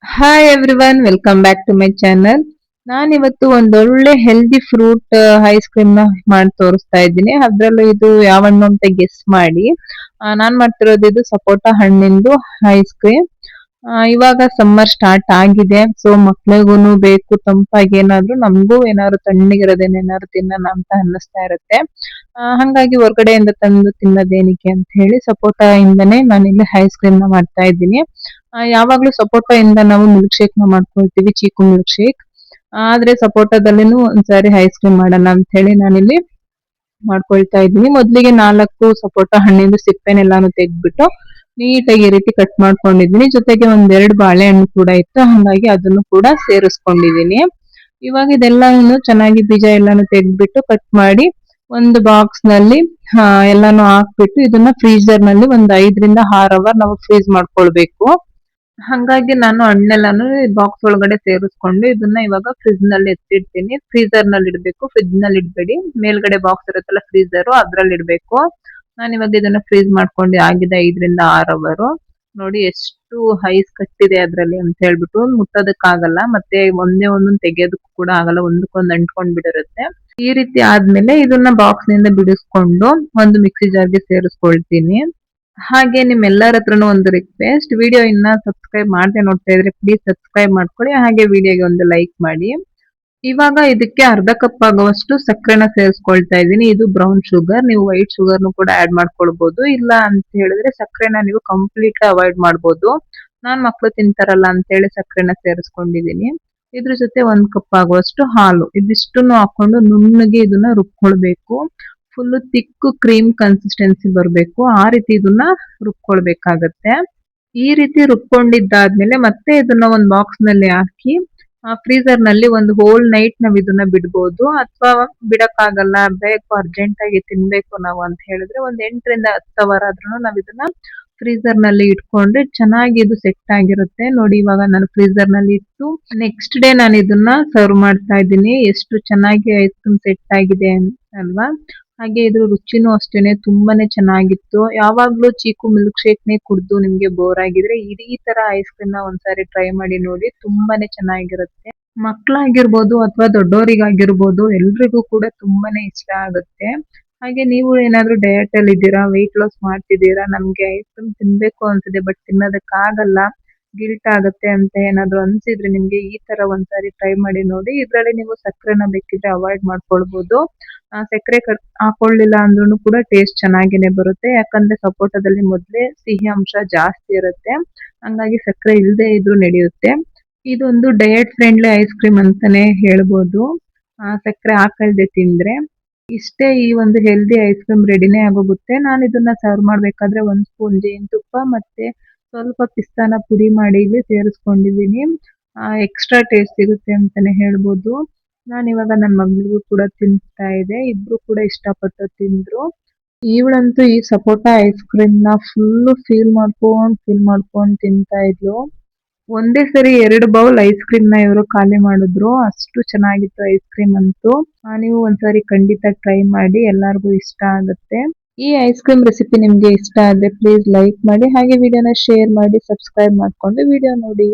Hi everyone, welcome back to my channel. ನಾನು ಇವತ್ತು ಒಂದೊಳ್ಳೆ ಹೆಲ್ದಿ ಫ್ರೂಟ್ ಐಸ್ ಕ್ರೀಮ್ ನ ಮಾಡಿ ತೋರಿಸ್ತಾ ಇದ್ದೀನಿ. ಅದ್ರಲ್ಲೂ ಇದು ಯಾವ ಹಣ್ಣು ಅಂತ ಗೆಸ್ ಮಾಡಿ. ನಾನ್ ಮಾಡ್ತಿರೋದು ಇದು ಸಪೋಟ ಹಣ್ಣಿಂದು ಐಸ್ ಕ್ರೀಮ್. ಇವಾಗ ಸಮ್ಮರ್ ಸ್ಟಾರ್ಟ್ ಆಗಿದೆ, ಸೊ ಮಕ್ಳಿಗೂನು ಬೇಕು ತಂಪಾಗಿ ಏನಾದ್ರು, ನಮಗೂ ಏನಾದ್ರು ತಣ್ಣಗಿರೋದೇನೇನಾದ್ರು ತಿನ್ನೋಣ ಅಂತ ಅನ್ನಿಸ್ತಾ ಇರುತ್ತೆ. ಹಂಗಾಗಿ ಹೊರಗಡೆಯಿಂದ ತಂದು ತಿನ್ನೋದೇನಿಕೆ ಅಂತ ಹೇಳಿ ಸಪೋಟ ಇಂದನೇ ನಾನಿಲ್ಲಿ ಐಸ್ ಕ್ರೀಮ್ ನ ಮಾಡ್ತಾ ಇದ್ದೀನಿ. ಯಾವಾಗ್ಲೂ ಸಪೋಟ ಇಂದ ನಾವು ಮಿಲ್ಕ್ ಶೇಕ್ ನ ಮಾಡ್ಕೊಳ್ತೀವಿ, ಚೀಕು ಮಿಲ್ಕ್ ಶೇಕ್. ಆದ್ರೆ ಸಪೋಟದಲ್ಲಿನೂ ಒಂದ್ಸಾರಿ ಐಸ್ ಕ್ರೀಮ್ ಮಾಡೋಣ ಅಂತ ಹೇಳಿ ನಾನಿಲ್ಲಿ ಮಾಡ್ಕೊಳ್ತಾ ಇದ್ದೀನಿ. ಮೊದ್ಲಿಗೆ 4 ಸಪೋಟ ಹಣ್ಣಿಂದು ಸಿಪ್ಪೆನೆಲ್ಲಾನು ತೆಗ್ದ್ಬಿಟ್ಟು ನೀಟಾಗಿ ಈ ರೀತಿ ಕಟ್ ಮಾಡ್ಕೊಂಡಿದ್ದೀನಿ. ಜೊತೆಗೆ ಒಂದೆರಡು ಬಾಳೆಹಣ್ಣು ಕೂಡ ಇತ್ತು, ಹಾಗಾಗಿ ಅದನ್ನು ಕೂಡ ಸೇರಿಸ್ಕೊಂಡಿದ್ದೀನಿ. ಇವಾಗ ಇದೆಲ್ಲಾನು ಚೆನ್ನಾಗಿ ಬೀಜ ಎಲ್ಲಾನು ತೆಗ್ದ್ಬಿಟ್ಟು ಕಟ್ ಮಾಡಿ ಒಂದು ಬಾಕ್ಸ್ ನಲ್ಲಿ ಎಲ್ಲಾನು ಹಾಕ್ಬಿಟ್ಟು ಇದನ್ನ ಫ್ರೀಜರ್ ನಲ್ಲಿ ಒಂದು 5 ರಿಂದ 6 ಅವರ್ ನಾವು ಫ್ರೀಸ್ ಮಾಡ್ಕೊಳ್ಬೇಕು. ಹಂಗಾಗಿ ನಾನು ಹಣ್ಣೆಲ್ಲಾನು ಬಾಕ್ಸ್ ಒಳಗಡೆ ಸೇರಿಸ್ಕೊಂಡು ಇದನ್ನ ಇವಾಗ ಫ್ರಿಜ್ ನಲ್ಲಿ ಎತ್ತಿಡ್ತೀನಿ. ಫ್ರೀಜರ್ ನಲ್ಲಿ ಇಡಬೇಕು, ಫ್ರಿಜ್ ನಲ್ಲಿ ಇಡಬೇಡಿ. ಮೇಲ್ಗಡೆ ಬಾಕ್ಸ್ ಇರುತ್ತಲ್ಲ ಫ್ರೀಜರ್, ಅದ್ರಲ್ಲಿ ಇಡಬೇಕು. ನಾನು ಇವಾಗ ಇದನ್ನ ಫ್ರೀಸ್ ಮಾಡ್ಕೊಂಡು ಆಗಿದೆ 5 ರಿಂದ 6 ಅವರ್. ನೋಡಿ ಎಷ್ಟು ಐಸ್ ಕಟ್ಟಿದೆ ಅದ್ರಲ್ಲಿ ಅಂತ ಹೇಳ್ಬಿಟ್ಟು ಮುಟ್ಟೋದಕ್ಕಾಗಲ್ಲ, ಮತ್ತೆ ಒಂದೇ ಒಂದೊಂದು ತೆಗೆಯೋದಕ್ಕೂ ಕೂಡ ಆಗಲ್ಲ, ಒಂದಕ್ಕೊಂದು ಅಂಟ್ಕೊಂಡ್ ಬಿಡಿರುತ್ತೆ. ಈ ರೀತಿ ಆದ್ಮೇಲೆ ಇದನ್ನ ಬಾಕ್ಸ್ ನಿಂದ ಬಿಡಿಸ್ಕೊಂಡು ಒಂದು ಮಿಕ್ಸಿ ಜಾರ್ಗೆ ಸೇರಿಸ್ಕೊಳ್ತೀನಿ. ಹಾಗೆ ನಿಮ್ಮೆಲ್ಲರ ಹತ್ರನೂ ಒಂದು ರಿಕ್ವೆಸ್ಟ್, ವಿಡಿಯೋ ಇನ್ನ ಸಬ್ಸ್ಕ್ರೈಬ್ ಮಾಡದೆ ನೋಡ್ತಾ ಇದ್ರೆ ಪ್ಲೀಸ್ ಸಬ್ಸ್ಕ್ರೈಬ್ ಮಾಡ್ಕೊಳ್ಳಿ, ಹಾಗೆ ವಿಡಿಯೋಗೆ ಒಂದು ಲೈಕ್ ಮಾಡಿ. ಇವಾಗ ಇದಕ್ಕೆ ಅರ್ಧ ಕಪ್ ಆಗುವಷ್ಟು ಸಕ್ಕರೆನ ಸೇರಿಸ್ಕೊಳ್ತಾ ಇದ್ದೀನಿ. ಇದು ಬ್ರೌನ್ ಶುಗರ್, ನೀವು ವೈಟ್ ಶುಗರ್ನು ಕೂಡ ಆಡ್ ಮಾಡ್ಕೊಳ್ಬಹುದು. ಇಲ್ಲ ಅಂತ ಹೇಳಿದ್ರೆ ಸಕ್ಕರೆನ ನೀವು ಕಂಪ್ಲೀಟ್ ಅವಾಯ್ಡ್ ಮಾಡ್ಬೋದು. ನಾನ್ ಮಕ್ಳು ತಿಂತಾರಲ್ಲ ಅಂತ ಹೇಳಿ ಸಕ್ಕರೆನ ಸೇರಿಸ್ಕೊಂಡಿದ್ದೀನಿ. ಇದ್ರ ಜೊತೆ 1 ಕಪ್ ಆಗುವಷ್ಟು ಹಾಲು, ಇದಿಷ್ಟನ್ನು ಹಾಕೊಂಡು ನುಣ್ಣಗೆ ಇದನ್ನ ರುಬ್ಕೊಳ್ಬೇಕು. ಫುಲ್ ತಿಕ್ ಕ್ರೀಮ್ ಕನ್ಸಿಸ್ಟೆನ್ಸಿ ಬರಬೇಕು, ಆ ರೀತಿ ಇದನ್ನ ರುಬ್ಕೊಳ್ಬೇಕಾಗತ್ತೆ. ಈ ರೀತಿ ರುಬ್ಕೊಂಡಿದ್ದಾದ್ಮೇಲೆ ಮತ್ತೆ ಇದನ್ನ ಒಂದು ಬಾಕ್ಸ್ ನಲ್ಲಿ ಹಾಕಿ ಫ್ರೀಜರ್ ನಲ್ಲಿ ಒಂದು ಹೋಲ್ ನೈಟ್ ನಾವ್ ಇದನ್ನ ಬಿಡ್ಬೋದು. ಅಥವಾ ಬಿಡಕ್ಕಾಗಲ್ಲ, ಬೇಕು ಅರ್ಜೆಂಟ್ ಆಗಿ ತಿನ್ಬೇಕು ನಾವು ಅಂತ ಹೇಳಿದ್ರೆ ಒಂದ್ 8 ರಿಂದ 10 ಅವರ್ ಆದ್ರೂ ನಾವ್ ಇದನ್ನ ಫ್ರೀಜರ್ ನಲ್ಲಿ ಇಟ್ಕೊಂಡ್ರೆ ಚೆನ್ನಾಗಿ ಇದು ಸೆಟ್ ಆಗಿರುತ್ತೆ. ನೋಡಿ ಇವಾಗ ನಾನು ಫ್ರೀಜರ್ ನಲ್ಲಿ ಇಟ್ಟು ನೆಕ್ಸ್ಟ್ ಡೇ ನಾನು ಇದನ್ನ ಸರ್ವ್ ಮಾಡ್ತಾ ಇದ್ದೀನಿ. ಎಷ್ಟು ಚೆನ್ನಾಗಿ ಐಸ್ ಕ್ರೀಮ್ ಸೆಟ್ ಆಗಿದೆ ಅಲ್ವಾ. ಹಾಗೆ ಇದ್ರ ರುಚಿನೂ ಅಷ್ಟೇನೆ ತುಂಬಾನೇ ಚೆನ್ನಾಗಿತ್ತು. ಯಾವಾಗ್ಲೂ ಚೀಕು ಮಿಲ್ಕ್ ಶೇಕ್ ನೇ ಕುಡ್ದು ನಿಮ್ಗೆ ಬೋರ್ ಆಗಿದ್ರೆ ಈ ತರ ಐಸ್ ಕ್ರೀಮ್ ನ ಒಂದ್ಸಾರಿ ಟ್ರೈ ಮಾಡಿ ನೋಡಿ, ತುಂಬಾನೇ ಚೆನ್ನಾಗಿರುತ್ತೆ. ಮಕ್ಳಾಗಿರ್ಬೋದು ಅಥವಾ ದೊಡ್ಡವರಿಗಾಗಿರ್ಬೋದು ಎಲ್ರಿಗೂ ಕೂಡ ತುಂಬಾನೇ ಇಷ್ಟ ಆಗುತ್ತೆ. ಹಾಗೆ ನೀವು ಏನಾದ್ರು ಡಯಟ್ ಅಲ್ಲಿ ಇದ್ದೀರಾ, ವೆಯ್ಟ್ ಲಾಸ್ ಮಾಡ್ತಿದ್ದೀರಾ, ನಮ್ಗೆ ಐಸ್ ಕ್ರೀಮ್ ತಿನ್ಬೇಕು ಅನ್ಸಿದೆ ಬಟ್ ತಿನ್ನೋದಕ್ಕಾಗಲ್ಲ, ಗಿಲ್ಟ್ ಆಗುತ್ತೆ ಅಂತ ಏನಾದ್ರು ಅನ್ಸಿದ್ರೆ ನಿಮ್ಗೆ ಈ ತರ ಒಂದ್ಸಾರಿ ಟ್ರೈ ಮಾಡಿ ನೋಡಿ. ಇದ್ರಲ್ಲಿ ನೀವು ಸಕ್ಕರೆನ ಬೇಕಿದ್ರೆ ಅವಾಯ್ಡ್ ಮಾಡ್ಕೊಳ್ಬಹುದು. ಸಕ್ಕರೆ ಹಾಕೊಳ್ಳಿಲ್ಲ ಅಂದ್ರೂ ಕೂಡ ಟೇಸ್ಟ್ ಚೆನ್ನಾಗೇನೆ ಬರುತ್ತೆ, ಯಾಕಂದ್ರೆ ಸಪೋಟದಲ್ಲಿ ಮೊದ್ಲೇ ಸಿಹಿ ಅಂಶ ಜಾಸ್ತಿ ಇರುತ್ತೆ. ಹಂಗಾಗಿ ಸಕ್ಕರೆ ಇಲ್ಲದೆ ಇದ್ರೂ ನಡೆಯುತ್ತೆ. ಇದೊಂದು ಡಯಟ್ ಫ್ರೆಂಡ್ಲಿ ಐಸ್ ಕ್ರೀಮ್ ಅಂತಾನೆ ಹೇಳ್ಬೋದು, ಸಕ್ಕರೆ ಹಾಕಲ್ದೆ ತಿಂದ್ರೆ. ಇಷ್ಟೇ, ಈ ಒಂದು ಹೆಲ್ದಿ ಐಸ್ ಕ್ರೀಮ್ ರೆಡಿನೇ ಆಗೋಗುತ್ತೆ. ನಾನು ಇದನ್ನ ಸರ್ವ್ ಮಾಡ್ಬೇಕಾದ್ರೆ 1 ಸ್ಪೂನ್ ಜೇನುತುಪ್ಪ ಮತ್ತೆ ಸ್ವಲ್ಪ ಪಿಸ್ತಾನ ಪುಡಿ ಮಾಡಿ ಇಲ್ಲಿ ಸೇರಿಸ್ಕೊಂಡಿದ್ದೀನಿ. ಎಕ್ಸ್ಟ್ರಾ ಟೇಸ್ಟ್ ಸಿಗುತ್ತೆ ಅಂತಾನೆ ಹೇಳ್ಬೋದು. ನಾನು ಇವಾಗ ನನ್ನ ಮಗಳಿಗೂ ಕೂಡ ತಿನ್ನಿಸ್ತಾ ಇದೆ, ಇಬ್ರು ಕೂಡ ಇಷ್ಟಪಟ್ಟು ತಿಂದ್ರು. ಇವಳಂತೂ ಈ ಸಪೋಟ ಐಸ್ ಕ್ರೀಮ್ ನ ಫೀಲ್ ಮಾಡ್ಕೊಂಡು ತಿಂತಾ ಇದ್ಲು. ಒಂದೇ ಸರಿ 2 ಬೌಲ್ ಐಸ್ ಕ್ರೀಮ್ ನ ಇವರು ಖಾಲಿ ಮಾಡಿದ್ರು, ಅಷ್ಟು ಚೆನ್ನಾಗಿತ್ತು ಐಸ್ ಕ್ರೀಮ್ ಅಂತೂ. ನೀವು ಒಂದ್ಸರಿ ಖಂಡಿತ ಟ್ರೈ ಮಾಡಿ, ಎಲ್ಲರಿಗೂ ಇಷ್ಟ ಆಗುತ್ತೆ. ಈ ಐಸ್ ಕ್ರೀಮ್ ರೆಸಿಪಿ ನಿಮ್ಗೆ ಇಷ್ಟ ಆದ್ರೆ ಪ್ಲೀಸ್ ಲೈಕ್ ಮಾಡಿ, ಹಾಗೆ ವಿಡಿಯೋನ ಶೇರ್ ಮಾಡಿ, ಸಬ್ಸ್ಕ್ರೈಬ್ ಮಾಡ್ಕೊಂಡು ವಿಡಿಯೋ ನೋಡಿ.